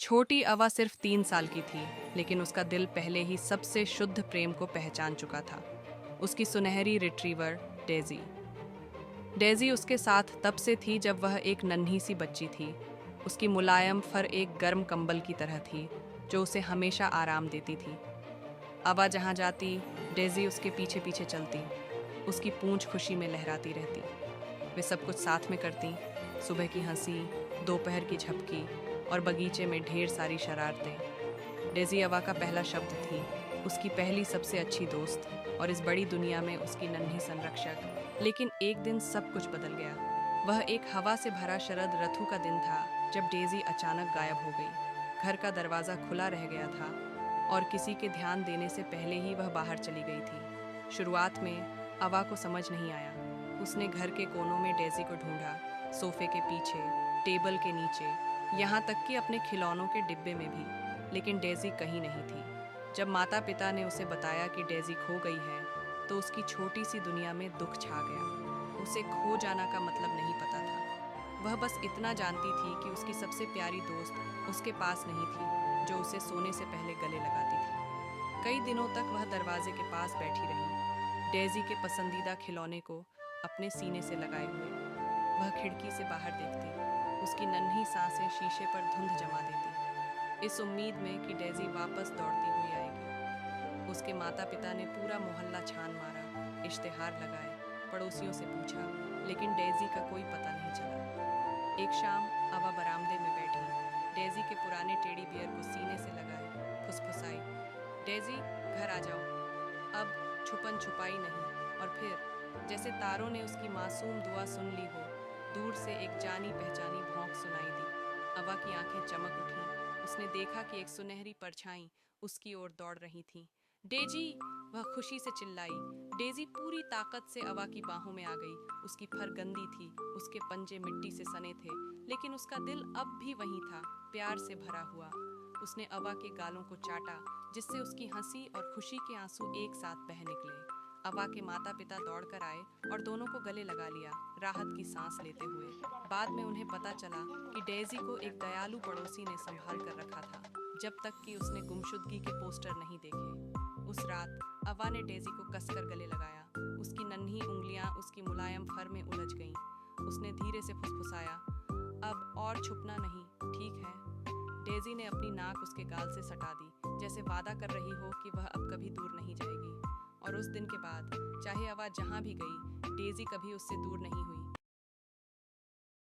छोटी अवा सिर्फ 3 साल की थी, लेकिन उसका दिल पहले ही सबसे शुद्ध प्रेम को पहचान चुका था। उसकी सुनहरी रिट्रीवर डेजी। डेजी उसके साथ तब से थी जब वह एक नन्ही सी बच्ची थी। उसकी मुलायम फर एक गर्म कंबल की तरह थी, जो उसे हमेशा आराम देती थी। अवा जहाँ जाती, डेजी उसके पीछे पीछे चलती। उसकी पूंछ खुशी में लहराती रहती। वे सब कुछ साथ में करती, सुबह की हंसी, दोपहर की झपकी और बगीचे में ढेर सारी शरारतें। डेजी अवा का पहला शब्द थी, उसकी पहली सबसे अच्छी दोस्त और इस बड़ी दुनिया में उसकी नन्ही संरक्षक। लेकिन एक दिन सब कुछ बदल गया। वह एक हवा से भरा शरद ऋतु का दिन था, जब डेजी अचानक गायब हो गई। घर का दरवाज़ा खुला रह गया था और किसी के ध्यान देने से पहले ही वह बाहर चली गई थी। शुरुआत में अवा को समझ नहीं आया। उसने घर के कोनों में डेजी को ढूंढा, सोफे के पीछे, टेबल के नीचे, यहाँ तक कि अपने खिलौनों के डिब्बे में भी, लेकिन डेजी कहीं नहीं थी। जब माता पिता ने उसे बताया कि डेजी खो गई है, तो उसकी छोटी सी दुनिया में दुख छा गया। उसे खो जाना का मतलब नहीं पता था। वह बस इतना जानती थी कि उसकी सबसे प्यारी दोस्त उसके पास नहीं थी, जो उसे सोने से पहले गले लगाती थी। कई दिनों तक वह दरवाजे के पास बैठी रही, डेजी के पसंदीदा खिलौने को अपने सीने से लगाए हुए। वह खिड़की से बाहर देखती, उसकी नन्ही सांसें शीशे पर धुंध जमा देती, इस उम्मीद में कि डेजी वापस दौड़ती हुई आएगी। उसके माता पिता ने पूरा मोहल्ला छान मारा, इश्तेहार लगाए, पड़ोसियों से पूछा, लेकिन डेजी का कोई पता नहीं चला। एक शाम अवा बरामदे में बैठी, डेजी के पुराने टेडी बियर को सीने से लगाए, फुसफुसाई, डेजी घर आ जाओ, अब छुपन छुपाई नहीं। और फिर जैसे तारों ने उसकी मासूम दुआ सुन ली हो, दूर से एक जानी पहचानी भौंक सुनाई दी। अवा की आंखें चमक उठीं। उसने देखा कि एक सुनहरी परछाई उसकी ओर दौड़ रही थी। डेजी! वह खुशी से चिल्लाई। डेजी पूरी ताकत से अवा की बाहों में आ गई। उसकी फर गंदी थी, उसके पंजे मिट्टी से सने थे, लेकिन उसका दिल अब भी वहीं था, प्यार से भरा हुआ। उसने अवा के गालों को चाटा, जिससे उसकी हंसी और खुशी के आंसू एक साथ बह निकले। अवा के माता पिता दौड़कर आए और दोनों को गले लगा लिया, राहत की सांस लेते हुए। बाद में उन्हें पता चला कि डेजी को एक दयालु पड़ोसी ने संभाल कर रखा था, जब तक कि उसने गुमशुदगी के पोस्टर नहीं देखे। उस रात अवा ने डेजी को कसकर गले लगाया। उसकी नन्ही उंगलियां उसकी मुलायम फर में उलझ गईं। उसने धीरे से फुसफुसाया, अब और छुपना नहीं, ठीक है? डेजी ने अपनी नाक उसके गाल से सटा दी, जैसे वादा कर रही हो कि वह अब कभी दूर नहीं जाएगी। और उस दिन के बाद चाहे अवा जहाँ भी गई, डेजी कभी उससे दूर नहीं हुई।